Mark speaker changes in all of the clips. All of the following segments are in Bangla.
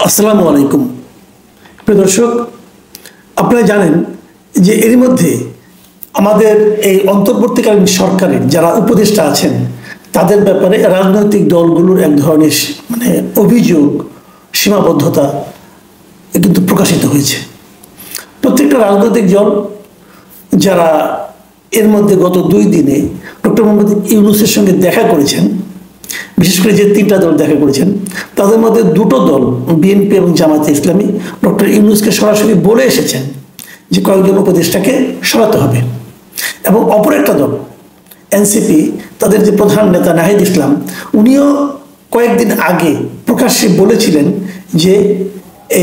Speaker 1: আসসালামু আলাইকুম প্রিয় দর্শক, আপনারা জানেন যে এর মধ্যে আমাদের এই অন্তর্বর্তীকালীন সরকারের যারা উপদেষ্টা আছেন তাদের ব্যাপারে রাজনৈতিক দলগুলোর এক ধরনের অভিযোগ, সীমাবদ্ধতা কিন্তু প্রকাশিত হয়েছে। প্রত্যেকটা রাজনৈতিক দল যারা এর মধ্যে গত 2 দিনে ডক্টর মোহাম্মদ ইউনূসের সঙ্গে দেখা করেছেন, বিশেষ করে যে 3টা দল দেখা করেছেন তাদের মধ্যে 2টো দল বিএনপি এবং জামায়াতে ইসলামী ডক্টর ইউনূসকে সরাসরি বলে এসেছেন যে কয়েকজন উপদেষ্টাকে সরাতে হবে, এবং অপর একটা দল এনসিপি তাদের যে প্রধান নেতা নাহিদ ইসলাম উনিও কয়েকদিন আগে প্রকাশ্যে বলেছিলেন যে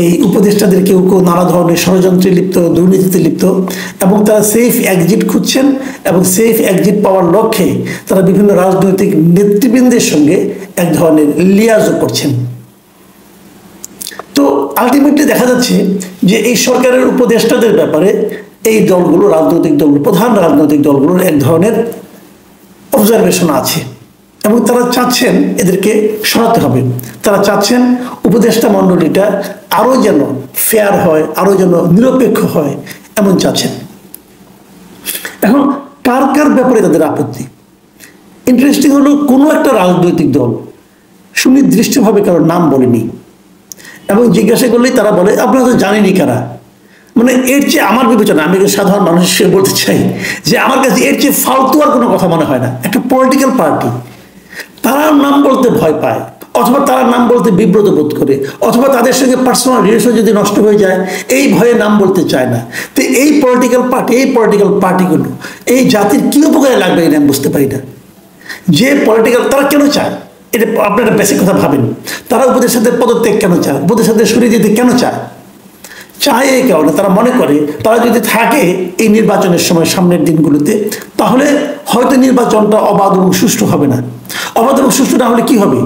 Speaker 1: এই উপদেষ্টাদের কেউ কেউ নানা ধরনের ষড়যন্ত্রে লিপ্ত, দুর্নীতিতে লিপ্ত, এবং তারা সেফ এক্সিট খুঁজছেন এবং সেফ এক্সিট পাওয়ার লক্ষ্যে তারা বিভিন্ন রাজনৈতিক নেতৃবৃন্দের সঙ্গে এক ধরনের লিয়াজও করছেন। তো আলটিমেটলি দেখা যাচ্ছে যে এই সরকারের উপদেষ্টাদের ব্যাপারে এই দলগুলো, রাজনৈতিক দলগুলো, প্রধান রাজনৈতিক দলগুলোর এক ধরনের অবজারভেশন আছে এবং তারা চাচ্ছেন এদেরকে সরাতে হবে। তারা চাচ্ছেন উপদেষ্টা মণ্ডলীটা আরও যেন ফেয়ার হয়, আরও যেন নিরপেক্ষ হয়, এমন চাচ্ছেন। এখন কার কার ব্যাপারে তাদের আপত্তি? ইন্টারেস্টিং হলো, কোনো একটা রাজনৈতিক দল সুনির্দিষ্টভাবে কারোর নাম বলেনি, এবং জিজ্ঞাসা করলেই তারা বলে আপনারা তো জানেনই কারা। এর চেয়ে আমার বিবেচনা, আমি সাধারণ মানুষ হিসেবে বলতে চাই যে আমার কাছে এর চেয়ে ফালতু আর কোনো কথা মনে হয় না। একটা পলিটিক্যাল পার্টি, তারা নাম বলতে ভয় পায়, অথবা তারা নাম বলতে বিব্রত বোধ করে, অথবা তাদের সঙ্গে পার্সোনাল রিলেশন যদি নষ্ট হয়ে যায় এই ভয়ে নাম বলতে চায় না। তো এই পলিটিক্যাল পার্টিগুলো এই জাতির কী উপকারে লাগবে এটা আমি বুঝতে পারি না। যে পলিটিক্যাল, তারা কেন চায় এটা আপনারা বেসিক কথা ভাবেন। তারা উপদেষ্টাদের পদত্যাগ কেন চায়, উপদেষ্টাদের সরিয়ে দিতে কেন চায়? চায় এই কারণে তারা মনে করে তারা যদি থাকে এই নির্বাচনের সময় সামনের দিনগুলোতে, তাহলে হয়তো নির্বাচনটা অবাধ এবং সুষ্ঠু হবে না। অবাধ এবং সুষ্ঠু না হলে কি হবে?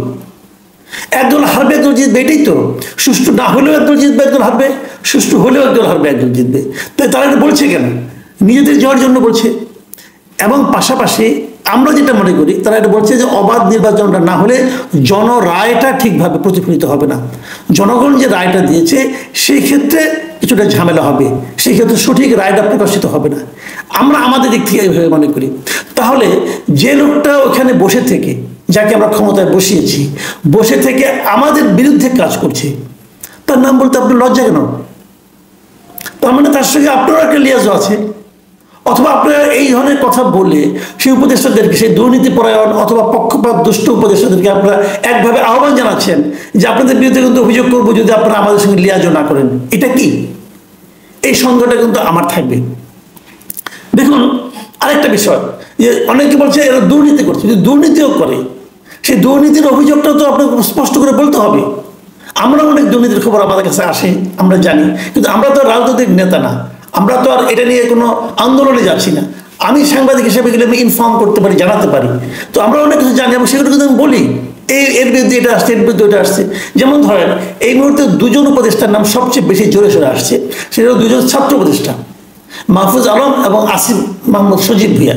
Speaker 1: একদল হারবে, একদল জিতবে, এটাই তো। সুষ্ঠু না হলেও একদল জিতবে, একদল হারবে, সুষ্ঠু হলেও একদল হারবে, একদল জিতবে। তাই তারা এটা বলছে কেন? নিজেদের যাওয়ার জন্য বলছে। এবং পাশাপাশি আমরা যেটা মনে করি, তারা এটা বলছে যে অবাধ নির্বাচনটা না হলে জনরায়টা ঠিকভাবে প্রতিফলিত হবে না। জনগণ যে রায়টা দিয়েছে সেই ক্ষেত্রে কিছুটা ঝামেলা হবে, সেই ক্ষেত্রে সঠিক রায়টা প্রকাশিত হবে না। আমরা আমাদের দিক থেকে এইভাবে মনে করি। তাহলে যে লোকটা ওখানে বসে থেকে, যাকে আমরা ক্ষমতায় বসিয়েছি, বসে থেকে আমাদের বিরুদ্ধে কাজ করছে, তার নাম বলতে আপনার লজ্জা কেন? তার মানে তার সঙ্গে আপনারও একটা লিয়াজ আছে। অথবা আপনারা এই ধরনের কথা বলে সেই উপদেষ্টাদেরকে, সেই দুর্নীতিপরায়ণ অথবা পক্ষপাত দুষ্ট উপদেষ্টাদেরকে আপনারা একভাবে আহ্বান জানাচ্ছেন যে আপনাদের বিরুদ্ধে কিন্তু অভিযোগ করবো যদি আপনারা আমাদের সঙ্গে লিয়াজও না করেন। এটা কি? এই সন্দেহটা কিন্তু আমার থাকবে। দেখুন, আরেকটা বিষয় যে অনেকে বলছে এরা দুর্নীতি করছে। যদি দুর্নীতিও করে, সেই দুর্নীতির অভিযোগটাও তো আপনাকে স্পষ্ট করে বলতে হবে। আমরা অনেক দুর্নীতির খবর আমাদের কাছে আসে, আমরা জানি, কিন্তু আমরা তো রাজনৈতিক নেতা না, আমরা তো আর এটা নিয়ে কোনো আন্দোলনে যাচ্ছি না। আমি সাংবাদিক হিসেবে গেলে আমি ইনফর্ম করতে পারি, জানাতে পারি। তো আমরা অনেক কিছু জানি এবং সেগুলো কিন্তু আমি বলি এর বিরুদ্ধে এটা আসছে, এর বিরুদ্ধে ওটা আসছে। যেমন ধরেন, এই মুহূর্তে 2জন উপদেষ্টার নাম সবচেয়ে বেশি জোরে সোরে আসছে। সেটা 2জন ছাত্র উপদেষ্টা, মাহফুজ আলম এবং আসিফ মাহমুদ সজীব ভুঁইয়া।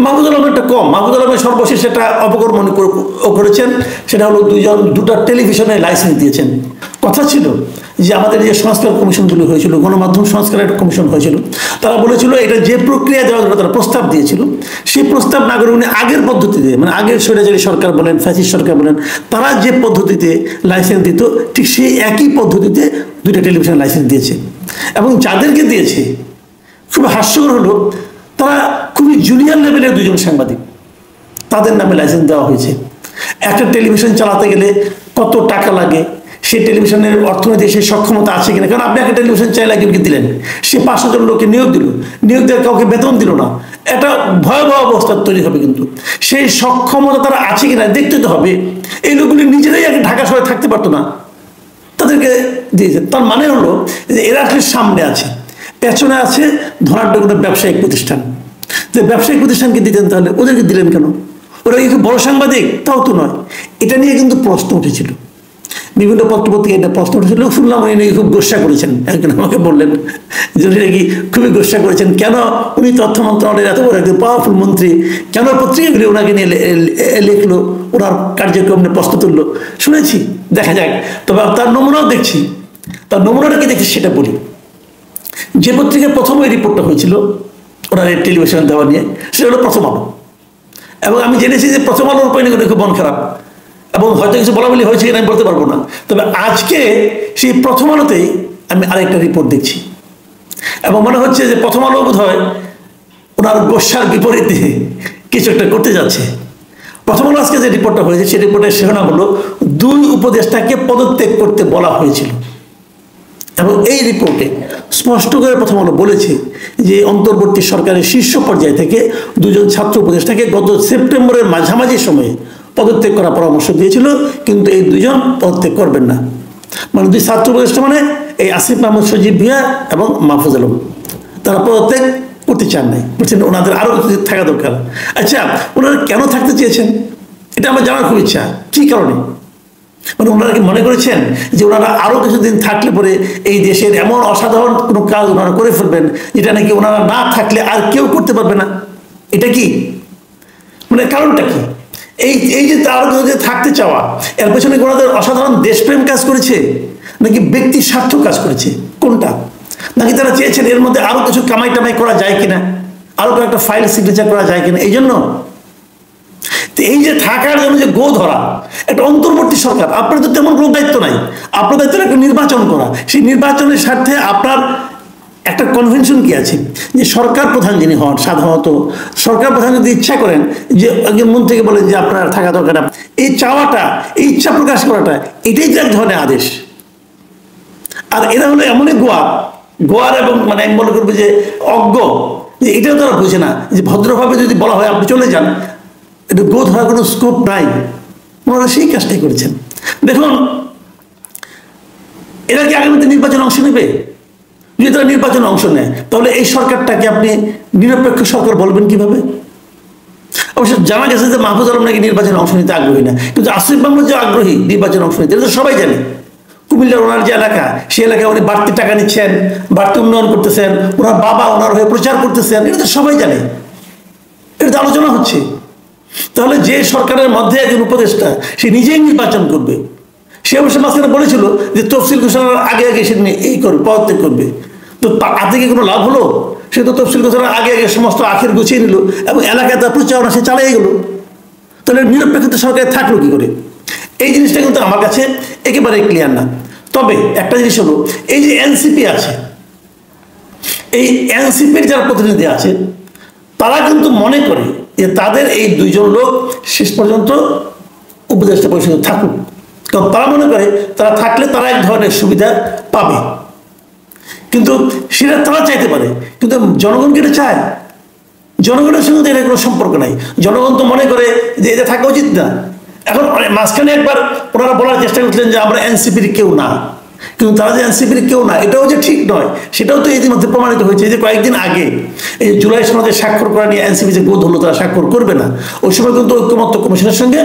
Speaker 1: মাহফুজ আলম একটা কম, মাহফুজ আলমের সর্বশেষ একটা অপকর্ম করেছেন, সেটা হলো 2টা টেলিভিশনের লাইসেন্স দিয়েছেন। কথা ছিল যে আমাদের যে সংস্কার কমিশনগুলো হয়েছিল, গণমাধ্যম সংস্কারের কমিশন হয়েছিল, তারা বলেছিল এটা যে প্রক্রিয়া দেওয়ার জন্য তারা প্রস্তাব দিয়েছিল, সেই প্রস্তাব না করে উনি আগের পদ্ধতিতে, আগের স্বৈরাচারী সরকার বলেন, ফ্যাসিস্ট সরকার বলেন, তারা যে পদ্ধতিতে লাইসেন্স দিত ঠিক সেই একই পদ্ধতিতে 2টা টেলিভিশন লাইসেন্স দিয়েছে। এবং যাদেরকে দিয়েছে, খুব হাস্যকর হলো, তারা খুবই জুনিয়র লেভেলের 2জন সাংবাদিক, তাদের নামে লাইসেন্স দেওয়া হয়েছে। একটা টেলিভিশন চালাতে গেলে কত টাকা লাগে, সেই টেলিভিশনের অর্থনৈতিক সেই সক্ষমতা আছে কিনা, কারণ আপনি একটা টেলিভিশন চাইলে একজনকে দিলেন, সে 500 জন লোককে নিয়োগ দিল, নিয়োগ দেওয়ার কাউকে বেতন দিল না, একটা ভয়াবহ অবস্থা তৈরি হবে। কিন্তু সেই সক্ষমতা তারা আছে কিনা দেখতে তো হবে। এই লোকগুলি নিজেরাই আগে ঢাকা শহরে থাকতে পারতো না, তাদেরকে দিয়েছে। তার মানে হলো যে এরা আসলে সামনে আছে, পেছনে আছে ধনাঢ্য কোনো ব্যবসায়িক প্রতিষ্ঠান। যে ব্যবসায়িক প্রতিষ্ঠানকে দিতেন, তাহলে ওদেরকে দিলেন কেন? ওরা কি বড় সাংবাদিক? তাও তো নয়। এটা নিয়ে কিন্তু প্রশ্ন উঠেছিল বিভিন্ন পত্রপত্রিকায় এটা প্রশ্ন উঠেছিল, শুনলাম উনি নাকি খুব গোস্বা করেছেন। একজন আমাকে বললেন যে উনি নাকি খুবই গোস্বা করেছেন, কেন উনি তথ্য মন্ত্রণালয়ের এত বড় একজন পাওয়ারফুল মন্ত্রী, কেন পত্রিকাগুলি ওনাকে নিয়ে লিখলো, ওনার কার্যক্রম নিয়ে প্রশ্ন তুললো। শুনেছি, দেখা যাক। তবে তার নমুনাও দেখছি। তার নমুনাটা কি দেখছি সেটা বলি। যে পত্রিকায় প্রথম এই রিপোর্টটা হয়েছিল ওনার টেলিভিশন দেওয়া নিয়ে, সেটা হলো প্রথম আলো। এবং আমি জেনেছি যে প্রথম আলোর উপরে খুব মন খারাপ, এবং হয়তো কিছু বলা বলি হয়েছে কিনা আমি বলতে পারবো না। তবে আজকে সেই প্রথম আলোতেই আমি আরেকটা রিপোর্ট দেখছি, এবং মনে হচ্ছে যে প্রথম আলো বোধ হয় ওনার গোস্বার বিপরীতে কিছু একটা করতে যাচ্ছে। প্রথম আলো আজকে যে রিপোর্টটা হয়েছে সেই রিপোর্টের শিরোনাম হলো 2 উপদেষ্টাকে পদত্যাগ করতে বলা হয়েছিল। এবং এই রিপোর্টে স্পষ্ট করে প্রথম আলো বলেছে যে অন্তর্বর্তী সরকারের শীর্ষ পর্যায় থেকে 2 ছাত্র উপদেষ্টাকে গত সেপ্টেম্বরের মাঝামাঝি সময়ে পদত্যাগ করার পরামর্শ দিয়েছিল, কিন্তু এই 2 পদত্যাগ করবেন না। মানে 2 ছাত্র উপদেষ্টা মানে এই আসিফ মাহমুদ সজীব ভুঁইয়া এবং মাহফুজ আলম, তারা পদত্যাগ করতে চান নাই, বলছেন ওনাদের আরো কিছু থাকা দরকার। আচ্ছা, ওনারা কেন থাকতে চেয়েছেন এটা আমার জানার খুব ইচ্ছা, কি কারণে? মানে ওনারা কি মনে করেছেন যে ওনারা আরো কিছুদিন থাকলে পরে এই দেশের এমন অসাধারণ কোনো কাজ ওনারা করে ফেলবেন যেটা নাকি ওনারা না থাকলে আর কেউ করতে পারবে না? এটা কি মানে কারণটা কি? এই যে আরো কিছুদিন থাকতে চাওয়া, এর পেছনে ওনাদের অসাধারণ দেশপ্রেম কাজ করেছে নাকি ব্যক্তি স্বার্থ কাজ করেছে, কোনটা? নাকি তারা চেয়েছেন এর মধ্যে আরো কিছু কামাই টামাই করা যায় কিনা, আরো একটা ফাইল সিগনেচার করা যায় কিনা, এই জন্য? এই যে থাকার জন্য যে গো ধরা একটা অন্তর্বর্তী সরকার, আপনার তো তেমন কোনো দায়িত্ব নাই। আপনার দায়িত্ব একটা নির্বাচন করা, সেই নির্বাচনের স্বার্থে আপনার একটা কনভেনশন কি আছে যে সরকার প্রধান যিনি হন, সাধারণত সরকার প্রধান যদি ইচ্ছা করেন যে একজন মন্ত্রীকে বলেন যে আপনার থাকা দরকার, এই চাওয়াটা, এই ইচ্ছা প্রকাশ করাটা, এটাই তো এক ধরনের আদেশ। আর এরা হলো এমনই গোয়ার এবং মানে আমি মনে করবো যে অজ্ঞ, যে এটাও তারা বুঝে না যে ভদ্রভাবে যদি বলা হয় আপনি চলে যান, এটা গো ধরার কোনো স্কোপ নাই। ওনারা সেই কাজটাই করেছেন। দেখুন, এরা কি আগামীতে নির্বাচনে অংশ নেবে? যদি তারা নির্বাচনে অংশ নেয় তাহলে এই সরকারটাকে আপনি নিরপেক্ষ সরকার বলবেন কিভাবে? অবশ্য জানা গেছে যে মাহফুজ আলম নাকি নির্বাচনে অংশ নিতে আগ্রহী না, কিন্তু আসিফ মাহমুদ যে আগ্রহী নির্বাচনে অংশ নিতে, এটা তো সবাই জানে। কুমিল্লার ওনার যে এলাকা, সেই এলাকায় উনি বাড়তি টাকা নিচ্ছেন, বাড়তি উন্নয়ন করতেছেন, ওনার বাবা ওনার হয়ে প্রচার করতেছেন, এটা তো সবাই জানে, এটা তো আলোচনা হচ্ছে। তাহলে যে সরকারের মধ্যে একজন উপদেষ্টা সে নিজেই নির্বাচন করবে, সে অবশ্য মাঝখানে বলেছিল যে তফসিল ঘোষণার আগে আগে সে এই করবে, পদত্যাগ করবে, তো তাতে কি কোনো লাভ হলো? সে তো তফসিল ঘোষণার আগে আগে সমস্ত আখের গুছিয়ে নিল এবং এলাকায় তার প্রচারণা সে চালিয়ে গেল। তাহলে নিরপেক্ষ সরকার থাকলো কি করে? এই জিনিসটা কিন্তু আমার কাছে একেবারে ক্লিয়ার না। তবে একটা জিনিস হলো, এই যে এনসিপি আছে, এই এনসিপির যারা প্রতিনিধি আছে তারা কিন্তু মনে করে যে তাদের এই 2 লোক শেষ পর্যন্ত উপদেষ্টা পরিষদে থাকুক, কারণ তারা মনে করে তারা থাকলে তারা এক ধরনের সুবিধা পাবে। কিন্তু সেটা তারা চাইতে পারে, কিন্তু জনগণকে এটা চায়? জনগণের সঙ্গে এর কোনো সম্পর্ক নাই। জনগণ তো মনে করে যে এটা থাকা উচিত না। এখন মাঝখানে একবার ওনারা বলার চেষ্টা করছিলেন যে আমরা এনসিপির কেউ না, কিন্তু তারা যে এনসিপির কেউ না এটাও যে ঠিক নয় সেটাও তো ইতিমধ্যে প্রমাণিত হয়েছে। যে কয়েকদিন আগে এই জুলাই সনদে স্বাক্ষর করা নিয়ে এনসিপি যে বোধ হলো তারা স্বাক্ষর করবে না, ওই সময় কিন্তু ঐক্যমত্য কমিশনের সঙ্গে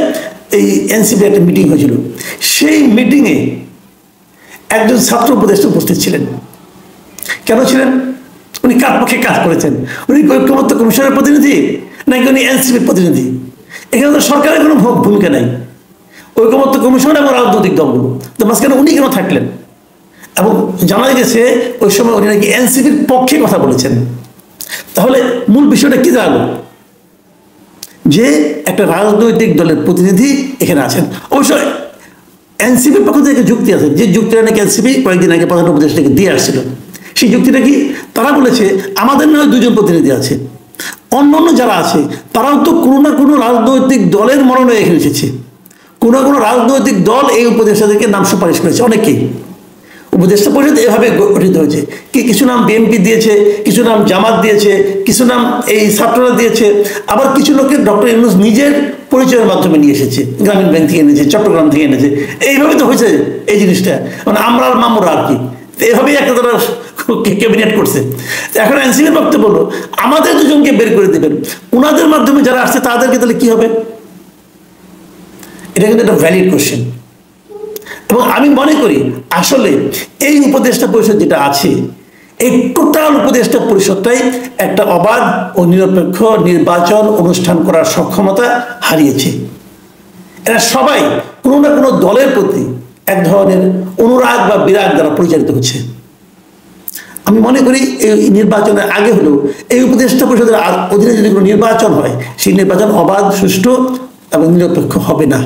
Speaker 1: এই এনসিপি একটা মিটিং হয়েছিল। সেই মিটিংয়ে একজন ছাত্র উপদেষ্টা উপস্থিত ছিলেন। কেন ছিলেন? উনি কার পক্ষে কাজ করেছেন? উনি ঐক্যমত্য কমিশনের প্রতিনিধি নাকি উনি এনসিপির প্রতিনিধি? এখানে তো সরকারের কোনো ভূমিকা নাই, ঐক্যমত্য কমিশন এবং রাজনৈতিক দলগুলো, তো মাঝখানে উনি কেন থাকলেন? এবং জানা গেছে ওই সময় উনি নাকি এনসিপির পক্ষে কথা বলেছেন। তাহলে মূল বিষয়টা কি দাঁড়ালো? যে একটা রাজনৈতিক দলের প্রতিনিধি এখানে আছেন। অবশ্যই এনসিপির পক্ষ থেকে যুক্তি আছে, যে যুক্তিটা নাকি এনসিপি কয়েকদিন আগে প্রধান উপদেষ্টাকে দিয়ে আসছিল। সেই যুক্তিটা কি? তারা বলেছে আমাদের নয় 2 প্রতিনিধি আছে, অন্য যারা আছে তারাও তো কোনো না কোনো রাজনৈতিক দলের মনোনয়নে এখানে এসেছে, কোনো রাজনৈতিক দল এই উপদেষ্টাদেরকে নাম সুপারিশ করেছে। অনেকেই উপদেষ্টা পরিষদ এভাবে গঠিত হয়েছে, কিছু নাম বিএনপি দিয়েছে, কিছু নাম জামাত দিয়েছে, কিছু নাম এই ছাত্ররা দিয়েছে, আবার কিছু লোককে ডক্টর ইউনূস নিজের পরিচয়ের মাধ্যমে নিয়ে এসেছে, গ্রামীণ ব্যাংক থেকে এনেছে, চট্টগ্রাম থেকে এনেছে। এইভাবে তো হয়েছে এই জিনিসটা, মানে আমরা আর মামুরা আর কি, এভাবেই একটা তারা ক্যাবিনেট করছে। এখন এনসিপির বক্তব্য বললো আমাদের 2জনকে বের করে দেবেন, ওনাদের মাধ্যমে যারা আসছে তাদেরকে তাহলে কি হবে? এটা কিন্তু একটা ভ্যালিড কোশ্চেন। এবং আমি মনে করি আসলে এই উপদেষ্টা পরিষদ যেটা আছে, এই টোটাল উপদেষ্টা পরিষদটাই একটা অবাধ ও নিরপেক্ষ নির্বাচন অনুষ্ঠান করার সক্ষমতা হারিয়েছে। এরা সবাই কোনো না কোনো দলের প্রতি এক ধরনের অনুরাগ বা বিরাগ দ্বারা পরিচালিত হচ্ছে। আমি মনে করি এই নির্বাচনের আগে হলেও এই উপদেষ্টা পরিষদের অধীনে যদি কোনো নির্বাচন হয়, সেই নির্বাচন অবাধ, সুষ্ঠু এবং নিরপেক্ষ হবে না।